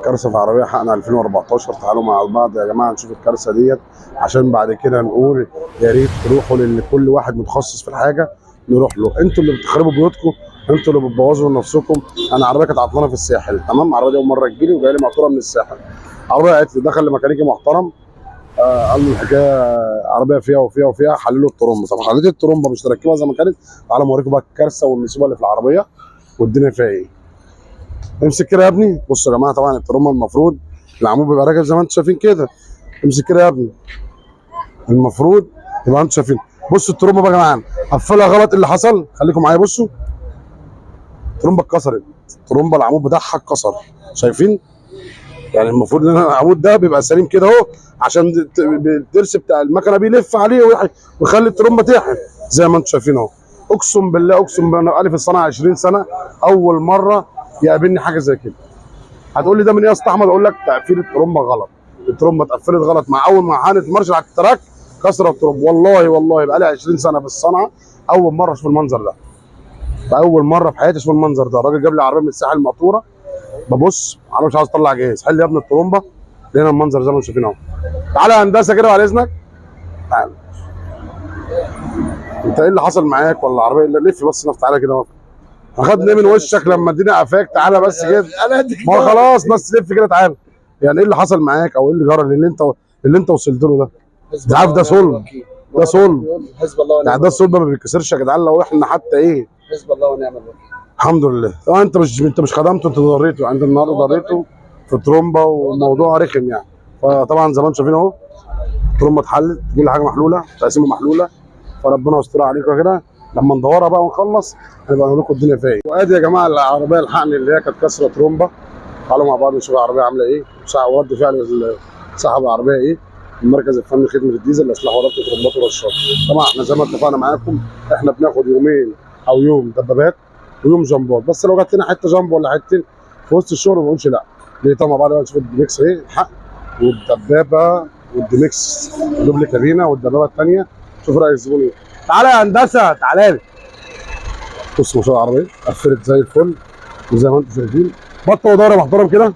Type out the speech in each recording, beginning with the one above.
كارثه في عربيه حقنا 2014. تعالوا مع بعض يا جماعه نشوف الكارثه ديت، عشان بعد كده نقول يا ريت تروحوا لكل واحد متخصص في الحاجه نروح له. انتوا اللي بتخربوا بيوتكم، انتوا اللي بتبوظوا لنفسكم. انا عربيه كانت عطلانه في الساحل، تمام؟ العربيه دي اول مره تجيلي وجايه لي مقطوره من الساحل. عربيه قالت لي دخل لميكانيكي محترم، قال له الحكايه عربيه فيها وفيها وفيها، حللوا الترومبه. طب حليت الترومبه مش تركبها زي ما كانت، تعالوا اوريكم بقى الكارثه والمصيبه اللي في العربيه والدنيا فيها ايه. امسك كده يا ابني. بصوا يا جماعه، طبعا الترومبه المفروض العمود بيبقى راكب زي ما انتم شايفين كده. امسك كده يا ابني، المفروض يبقى انتم شايفين. بصوا الترومبه بقى يا جماعه قفلها غلط. اللي حصل خليكم معايا، بصوا الترومبه اتكسرت. الترومبه العمود بتاعها اتكسر، شايفين؟ يعني المفروض ان العمود ده بيبقى سليم كده اهو، عشان الترس بتاع المكنه بيلف عليه ويخلي الترومبه تحن زي ما انتم شايفين اهو. اقسم بالله اقسم بالله، انا بقالي في الصنعه 20 سنه، اول مره يقابلني حاجه زي كده. هتقول لي ده من ايه يا اسطى احمد؟ اقول لك تقفيل الترومبه غلط. الترومبه اتقفلت غلط مع اول ما حانت مارشل على التراك، كسر الترومبه. والله بقالي 20 سنه في الصنعه، اول مره اشوف المنظر ده. اول مره في حياتي اشوف المنظر ده. الراجل جاب لي عربيه من الساحل مقطوره، ببص انا مش عاوز اطلع جهاز، حل يا ابني الترومبه. لقينا المنظر زي ما انتم شايفين اهو. تعالى يا هندسه كده بعد اذنك. تعالى. انت ايه اللي حصل معاك ولا العربيه اللي لف بس نفس؟ تعالى كده. اخدني من وشك لما اديني قفاك. تعالى بس كده. ما خلاص بس لف كده. تعالى. يعني ايه اللي حصل معاك او ايه اللي جرى اللي انت وصلت له ده؟ انت عارف ده صلب، ده صلب. حسب الله ونعم يعني ده صلب ما بيتكسرش يا جدعان. لو احنا حتى ايه، حسب الله ونعم الوكيل. الحمد لله. طبعا انت مش خدمته، انت ضريته. عند النهارده ضريته في ترومبه والموضوع رخم يعني. فطبعا زي ما انتم شايفين اهو الترومبه اتحلت، كل حاجه محلوله، تقسيمه محلوله. فربنا يستر عليكم كده. لما ندورها بقى ونخلص هنبقى نقول لكم الدنيا فيها ايه. وادي يا جماعه العربيه الحقني اللي هي كانت كسره ترومبه. تعالوا مع بعض نشوف العربيه عامله ايه ورد فعل صاحب العربيه ايه. المركز الفني خدمه الديزل لاصلاح وربط ترومبات ورشات. طبعا احنا زي ما اتفقنا معاكم، احنا بناخد يومين او يوم دبابات ويوم جامبات. بس لو جات لنا حته جامب ولا حتتين في وسط الشغل ما بنقولش لا. ليه؟ طبعا بعد ما نشوف الديمكس ايه الحق، والدبابه والديمكس دوبل كابينه، والدبابه الثانيه. شوف راي الزبون ايه. تعالى يا هندسه، تعالى لي. بص ما شاء الله العربيه قفلت زي الفل وزي ما انتم شايفين. بطه ودوره محترم كده،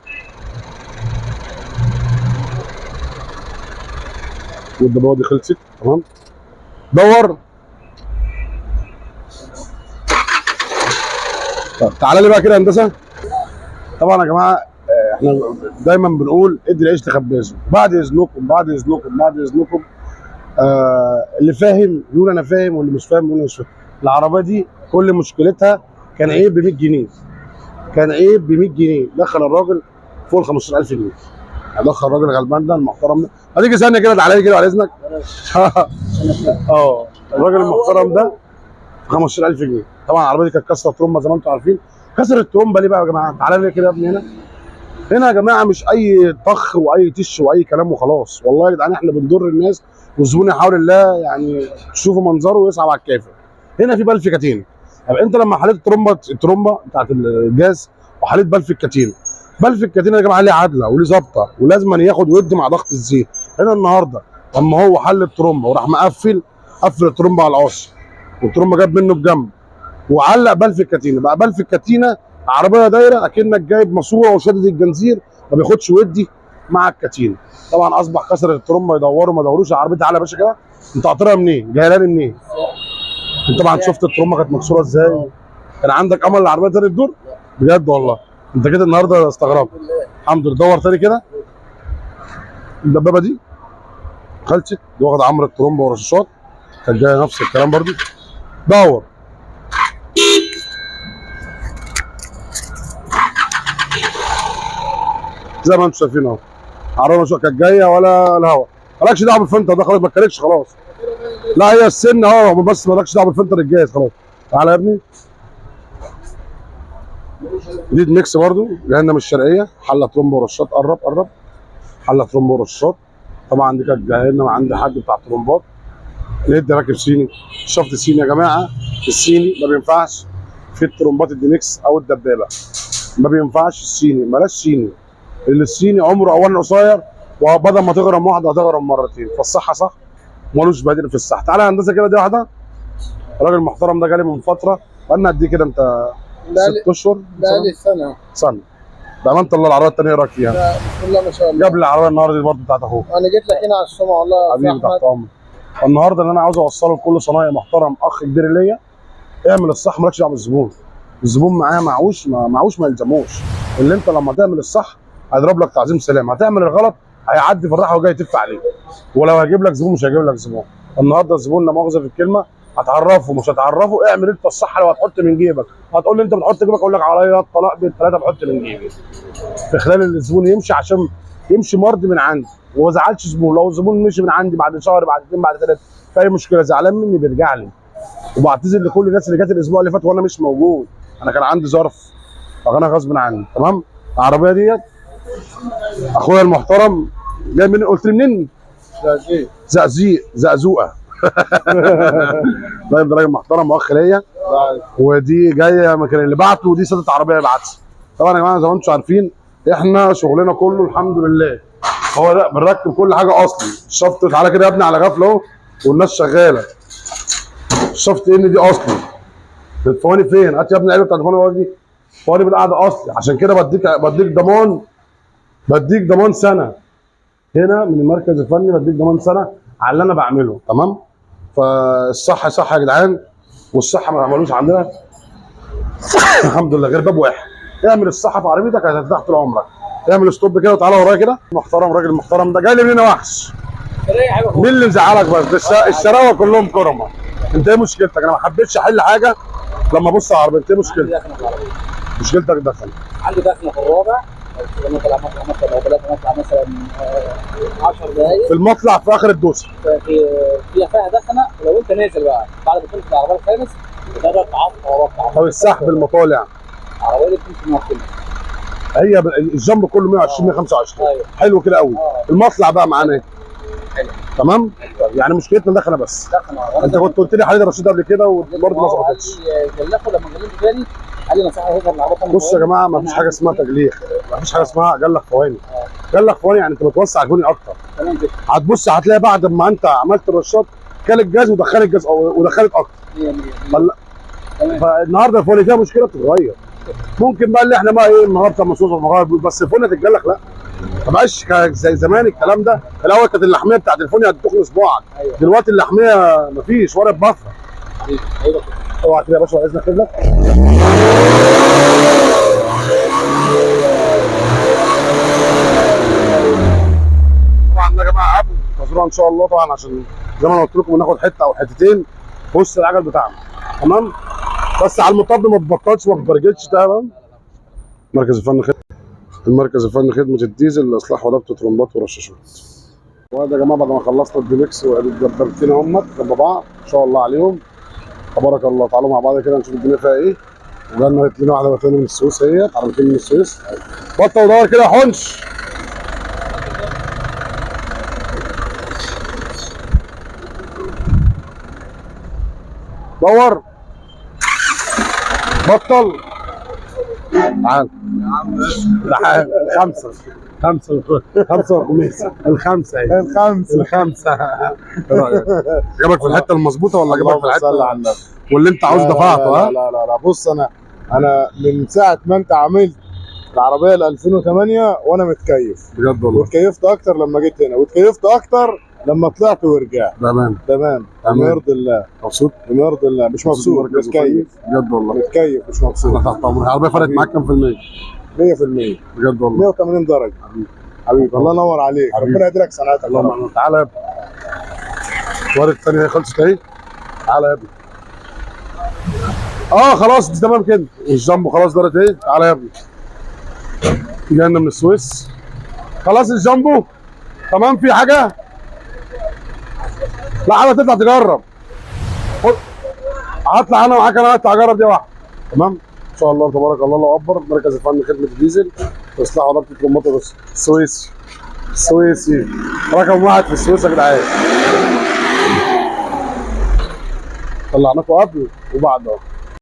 والدبابه دي خلصت تمام. دور. طب تعالى لي بقى كده يا هندسه. طبعا يا جماعه احنا دايما بنقول ادي العيش لخبازه. بعد اذنكم اللي فاهم يقول انا فاهم، واللي مش فاهم يقول انا مش فاهم. العربيه دي كل مشكلتها كان عيب ب 100 جنيه. كان عيب ب 100 جنيه. دخل الراجل فوق ال 15000 جنيه. دخل الراجل الغلبان ده المحترم ده. هتيجي ثانيه كده تعالى لي كده على اذنك. الراجل المحترم ده 15000 جنيه. طبعا العربيه دي كانت كسره ترومبه زي ما انتم عارفين. كسرت ترومبه ليه بقى يا جماعه؟ تعالى لي كده يا ابني هنا. هنا يا جماعه مش اي طخ واي تش واي كلام وخلاص. والله يا جدعان احنا بنضر الناس، والزبون يحاول الله يعني تشوفوا منظره ويصعب على الكافر. هنا في بلف كتين. طب انت لما حليت الترومبه بتاعت الجاز وحليت بلف الكتين، بلف الكتين يا جماعه ليه عدله وليه ظابطه ولازم ياخد ويدي مع ضغط الزيت. هنا النهارده لما هو حل الترومبه وراح قفل الترومبه على العصر، والترومبه جاب منه بجنب وعلق بلف الكتينه. بقى بلف الكتينه عربيه دايره اكنك جايب ماسوره وشادد الجنزير، ما بياخدش ودي مع الكتينه. طبعا اصبح كسر الترومبه يدوروا ما يدوروش العربيه. تعالى يا باشا كده. انت قاطرها منين؟ جايه لي منين؟ انت طبعا شفت الترومبه كانت مكسوره ازاي؟ كان عندك امل العربيه تاني تدور؟ بجد والله انت كده النهارده استغربت. الحمد لله. دور تاني كده. الدبابه دي خلصت، دي واخد عمر الترومبه ورشاشات، كانت جايه نفس الكلام برضو. دور. زي ما انتم شايفين اهو العربيه مش كانت جايه ولا الهوا. مالكش دعوه بالفلتر ده خلاص، ما اتكلتش خلاص. لا هي السن اهو بس مالكش دعوه بالفلتر الجاهز خلاص. تعالى يا ابني. دي ميكس برضو جايه لنا من الشرقيه، حله ترومبه ورشات. قرب. حله ترومبه ورشات. طبعا دي كانت جايه لنا من عند حد بتاع ترومبات. ندي راكب صيني. شفت الصيني يا جماعه؟ الصيني ما بينفعش في الترومبات الديمكس او الدبابه. ما بينفعش الصيني، بلاش صيني. اللي الصيني عمره اولا قصير، وبدل ما تغرم واحده هتغرم مرتين، فالصحه صح ملوش بديل في الصحه. تعالى يا هندسه كده. دي واحده الراجل المحترم ده جالي من فتره. قالنا قد ايه كده انت؟ 6 اشهر؟ بقالي سنه. بامانه الله العربيه الثانيه ايه رايك فيها؟ بسم الله ما شاء الله. جاب لي العربيه النهارده دي برضه بتاعت اخوك. انا جيت لك هنا على السمعه والله. حبيبي تحت امرك. النهارده اللي انا عاوز اوصله لكل صنايعي محترم، اخ كبير ليا، اعمل الصح مالكش دعوه بالزبون. الزبون معاه معهوش ما يلزموش. اللي انت لما تعمل الصح هيضرب لك تعظيم سلام، هتعمل الغلط هيعدي في الراحه وجاي يتف عليك. ولو هيجيب لك زبون مش هيجيب لك زبون. النهارده الزبون لا مؤاخذه في الكلمه، هتعرفه مش هتعرفه، اعمل انت الصح. لو هتحط من جيبك هتقول لي انت بتحط جيبك، اقول لك عليا الطلاق بالثلاثه بحط من جيبي. في خلال الزبون يمشي عشان يمشي مرضي من عندي وما زعلش زبون. لو الزبون مشي من عندي بعد شهر بعد اثنين بعد ثلاثه في اي مشكله زعلان مني بيرجع لي. وبعتذر لكل الناس اللي جت الاسبوع اللي فات وانا مش موجود، انا كان عندي ظرف فانا غصب عني. تمام. العربيه ديت اخويا المحترم جاي منين؟ قلت لي منين؟ زقزيق زقزوقه. طيب ده راجل محترم واخ ليا، ودي جايه مكان اللي بعته، ودي سادة عربيه بعتها. طبعا يا جماعه زي ما انتم عارفين احنا شغلنا كله الحمد لله هو ده، بنركب كل حاجه اصلي. الشفط تعالى كده يا ابني على غفله اهو والناس شغاله. الشفط ان دي اصلي. الفواني فين؟ هات يا ابني العلبه بتاعت الفواني دي. الفواني بالقعده اصلي، عشان كده بديك ضمان سنه. هنا من المركز الفني بديك ضمان سنه على اللي انا بعمله. تمام. فالصح صح يا جدعان، والصح ما عملوش عندنا الحمد لله غير باب واحد. اعمل الصح في عربيتك هترتاح طول عمرك. اعمل ستوب كده وتعالى ورايا كده. محترم، راجل محترم. ده جاي لي منين يا وحش؟ مين اللي مزعلك بس؟ الشراوه كلهم كرمه. انت ايه مشكلتك؟ انا ما حبيتش احل حاجه لما ابص على العربيه. انت ايه مشكلتك؟ مشكلتك دخل. عندي دخله في الرابع، لما طلع مطلع لو بدات مطلع مثلا 10 دقائق في المطلع في اخر الدوسه فيها دخنه. ولو انت نازل بقى بعد ما تدخل العربيه الخامس تقدر تعطل وراك. طب السحب المطالع العربيه دي بتمشي معفنه. هي الجنب كله 120 125. أيوة. حلو كده قوي. المطلع بقى معانا ايه؟ حلو. تمام. يعني مشكلتنا دخنه بس. انت كنت قلت لي حليب رشيد قبل كده وبرضه ما ظبطتش. جلخه لما كلمته تاني قال لي نصيحه هيظهر العربيه. بص يا جماعه ما فيش حاجه اسمها تجليخ، ما فيش حاجه اسمها جلخ فواني. جلخ فواني يعني انت بتوسع الفواني اكتر. تمام كده. هتبص هتلاقي بعد ما انت عملت الرشاط كل الجاز ودخلت الجاز ودخلت اكتر. فالنهارده الفواني فيها مشكله بتتغير. ممكن بقى اللي احنا بقى ايه النهارده مصوصه مغير بس الفواني تتجلخ لا. ما بقاش زي زمان الكلام ده. الاول كانت اللحميه بتاعت الفواني هتدخل صباعك. أيوة. دلوقتي اللحميه مفيش ورقه بفره. ايوه اوعى كده يا باشا باذنك كده. طبعا يا جماعه قبل التصوير ان شاء الله طبعا عشان زي ما انا قلت لكم ناخد حته او حتتين بص العجل بتاعنا. تمام. بس على المطب ما تبطلش ما تبرجلش. تمام. مركز الفني المركز الفني خدمه الديزل لاصلاح وربط ترمبات ورشاشات. وهذا يا جماعه بعد ما خلصنا الديلكس والدبابتين هم جنب بعض ان شاء الله عليهم تبارك الله. تعالوا مع بعض كده نشوف الدنيا فيها ايه. وجالنا لنا واحده بتانية من السويس، هي عربيتين من السويس. بطل ودور كده يا حنش. دور بطل. تعال تعال. خمسة وخميس. الخمسة ايه رأيك؟ جابك في الحتة المظبوطة ولا جابك في الحتة على النبي واللي انت عاوز دفعته؟ ها؟ لا بص انا من ساعة ما انت عملت العربية ال 2008 وانا متكيف بجد والله. واتكيفت اكتر لما جيت هنا واتكيفت اكتر لما طلعت ورجعت. تمام. بما يرضي الله. مبسوط؟ بما يرضي الله. مش مبسوط متكيف. بجد والله. متكيف مش مبسوط. انا تحت امرك. العربية فرقت معاك كام في المية؟ 100%. بجد والله. 180 درجة. حبيبي الله ينور عليك. ربنا يديلك سنتك. اللهم تعالى يا ابني. الورقة الثانية هي خلصت اهي. تعالى يا ابني. خلاص دي تمام كده. والجامبو خلاص دارت ايه. تعالى يا ابني. جاينا من السويس. خلاص الجامبو تمام. في حاجة؟ لا حاجة تطلع تجرب. هطلع انا معاك. انا هطلع اجرب دي واحدة. تمام؟ ان شاء الله تبارك الله. الله اكبر. مركز الفني خدمة الديزل تصليح وربط الموتور السويسي رقم واحد في السويس يا جدعان. طلعناكم قبل وبعد اهو.